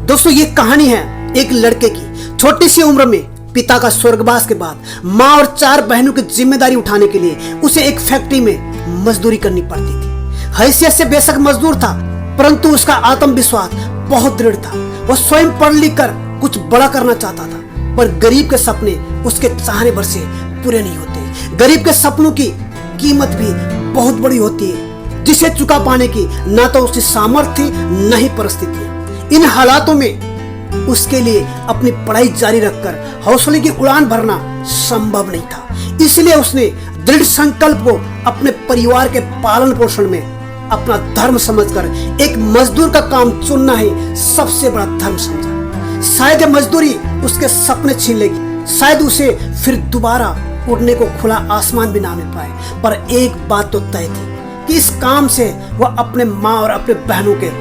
दोस्तों ये कहानी है एक लड़के की। छोटी सी उम्र में पिता का स्वर्गवास के बाद माँ और 4 बहनों की जिम्मेदारी उठाने के लिए उसे एक फैक्ट्री में मजदूरी करनी पड़ती थी। हैसियत से बेशक मजदूर था, परंतु उसका आत्मविश्वास बहुत दृढ़ था। वह स्वयं पढ़ लिख कर कुछ बड़ा करना चाहता था, पर गरीब के सपने उसके चाहने भर से पूरे नहीं होते। गरीब के सपनों की कीमत भी बहुत बड़ी होती है, जिसे चुका पाने की ना तो उसकी सामर्थ्य थी, न ही परिस्थिति। इन हालातों में उसके लिए अपनी पढ़ाई जारी रखकर हौसले की उड़ान भरना संभव नहीं था। इसलिए उसने दृढ़ संकल्प को अपने परिवार के पालन पोषण में अपना धर्म समझकर एक मजदूर का काम चुनना ही सबसे बड़ा धर्म समझा। शायद मजदूरी उसके सपने छीन लेगी, शायद उसे फिर दोबारा उड़ने को खुला आसमान भी ना मिल पाए, पर एक बात तो तय थी कि इस काम से वह अपने माँ और अपने बहनों के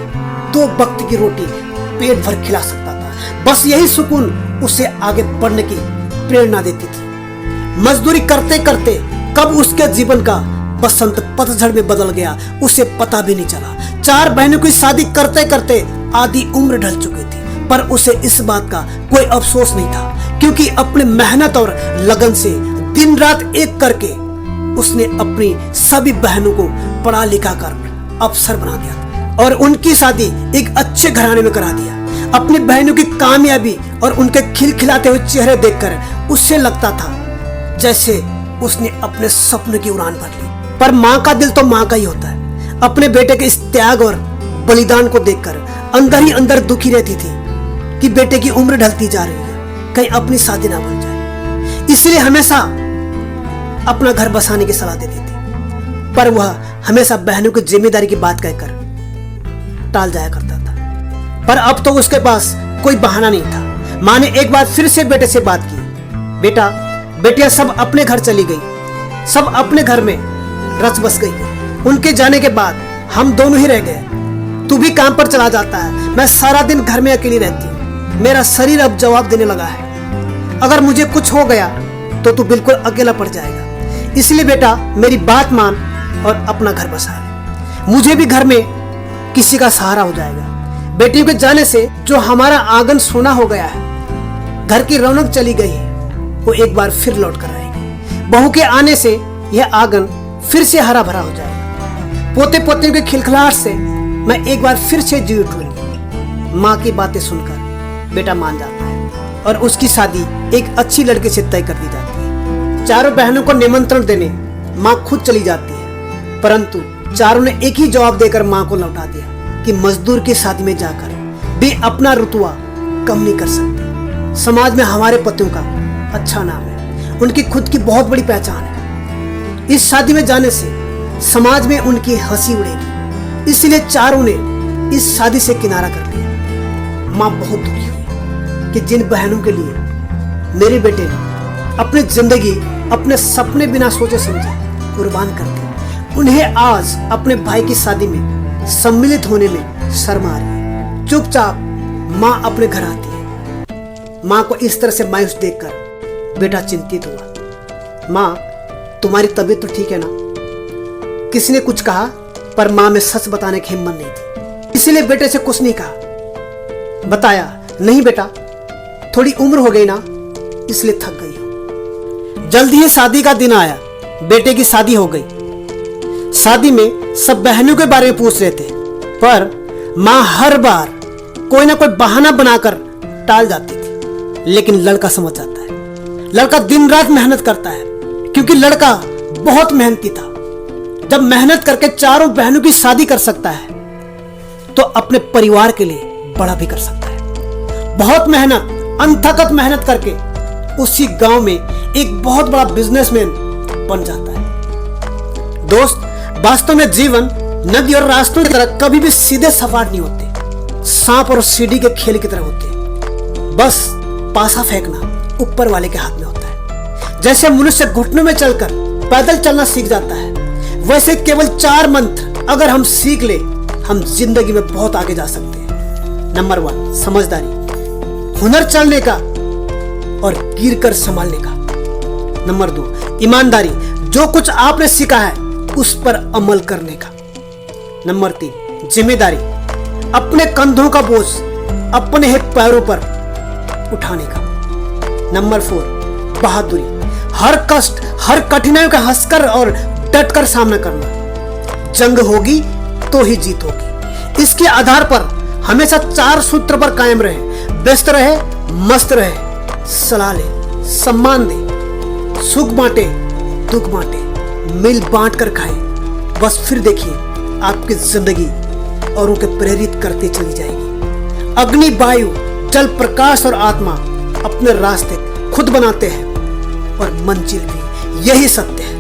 2 वक्त की रोटी पेट भर खिला सकता था। बस यही सुकून उसे आगे बढ़ने की प्रेरणा देती थी। मजदूरी करते करते कब उसके जीवन का बसंत पतझड़ में बदल गया उसे पता भी नहीं चला। 4 बहनों की शादी करते करते आधी उम्र ढल चुकी थी, पर उसे इस बात का कोई अफसोस नहीं था, क्योंकि अपने मेहनत और लगन से दिन रात एक करके उसने अपनी सभी बहनों को पढ़ा लिखा कर अफसर बना दिया और उनकी शादी एक अच्छे घराने में करा दिया। अपनी बहनों की कामयाबी और उनके खिलखिलाते हुए चेहरे देखकर उससे लगता था जैसे उसने अपने सपने की उड़ान भर ली। पर माँ का दिल तो माँ का ही होता है। अपने बेटे के इस त्याग और बलिदान को देखकर अंदर ही अंदर दुखी रहती थी कि बेटे की उम्र ढलती जा रही है, कहीं अपनी शादी ना बन जाए। इसलिए हमेशा अपना घर बसाने की सलाह देती थी, पर वह हमेशा बहनों की जिम्मेदारी की बात कहकर टाल जाया करता था। पर अब तो उसके पास कोई बहाना नहीं था। माँ ने एक बार फिर से बेटे से बात की, बेटा बेटियां सब अपने घर चली गई, सब अपने घर में रच बस गई। उनके जाने के बाद हम दोनों ही रह गए। तू भी काम पर चला जाता है, मैं सारा दिन घर में अकेली रहती हूँ। मेरा शरीर अब जवाब देने लगा है। अगर मुझे कुछ हो गया तो तू बिल्कुल अकेला पड़ जाएगा। इसलिए बेटा मेरी बात मान और अपना घर बसा ले। मुझे भी घर में किसी का सहारा हो जाएगा। बेटियों के जाने से जो हमारा आंगन सोना हो गया है, घर की रौनक चली गई है, वो एक बार फिर लौट कर आएगी। बहू के आने से यह आंगन फिर से हरा भरा हो जाएगा। पोते पोतियों के खिलखिलाहट से मैं एक बार फिर से जी उठूंगी। माँ की बातें सुनकर बेटा मान जाता है और उसकी शादी एक अच्छी लड़के से तय कर दी जाती है। 4 बहनों को निमंत्रण देने माँ खुद चली जाती है, परंतु चारों ने एक ही जवाब देकर माँ को लौटा दिया कि मजदूर की शादी में जाकर भी अपना रुतबा कम नहीं कर सकते। समाज में हमारे पतियों का अच्छा नाम है, उनकी खुद की बहुत बड़ी पहचान है। इस शादी में जाने से समाज में उनकी हंसी उड़ेगी, इसलिए चारों ने इस शादी से किनारा कर लिया। माँ बहुत दुखी हुई कि जिन बहनों के लिए मेरे बेटे ने अपनी जिंदगी अपने सपने बिना सोचे समझे कुर्बान कर दी, उन्हें आज अपने भाई की शादी में सम्मिलित होने में शर्म आ रही है। चुपचाप माँ अपने घर आती है। माँ को इस तरह से मायूस देखकर बेटा चिंतित हुआ। माँ तुम्हारी तबीयत तो ठीक है ना? किसी ने कुछ कहा, पर माँ में सच बताने की हिम्मत नहीं थी, इसलिए बेटे से कुछ नहीं कहा। बताया, नहीं बेटा थोड़ी उम्र हो गई ना, इसलिए थक गई हूं। जल्दी ही शादी का दिन आया। बेटे की शादी हो गई। शादी में सब बहनों के बारे में पूछ रहे थे, पर माँ हर बार कोई ना कोई बहाना बनाकर टाल जाती थी। लेकिन लड़का समझ जाता है। लड़का दिन रात मेहनत करता है, क्योंकि लड़का बहुत मेहनती था। जब मेहनत करके 4 बहनों की शादी कर सकता है तो अपने परिवार के लिए बड़ा भी कर सकता है। बहुत मेहनत, अनथकत मेहनत करके उसी गांव में एक बहुत बड़ा बिजनेसमैन बन जाता है। दोस्त, वास्तव में जीवन नदी और रास्तों की तरह कभी भी सीधे सपाट नहीं होते। सांप और सीढ़ी के खेल की तरह होते। बस पासा फेंकना ऊपर वाले के हाथ में होता है। जैसे मनुष्य घुटनों में चलकर पैदल चलना सीख जाता है, वैसे केवल 4 मंत्र अगर हम सीख ले, हम जिंदगी में बहुत आगे जा सकते हैं। नंबर 1 समझदारी, हुनर चलने का और गिर कर संभालने का। नंबर 2 ईमानदारी, जो कुछ आपने सीखा है उस पर अमल करने का। नंबर 3 जिम्मेदारी, अपने कंधों का बोझ अपने ही पैरों पर उठाने का। नंबर 4, बहादुरी। हर कष्ट, हर कठिनाइयों का हंसकर और डटकर सामना करना। जंग होगी तो ही जीत होगी। इसके आधार पर हमेशा 4 सूत्र पर कायम रहे। व्यस्त रहे, मस्त रहे, सलाह ले, सम्मान दे, सुख बांटे, दुख बांटे, मिल बांट कर खाए। बस फिर देखिए आपकी जिंदगी औरों के प्रेरित करती चली जाएगी। अग्नि, वायु, जल, प्रकाश और आत्मा अपने रास्ते खुद बनाते हैं और मंजिल भी यही सत्य है।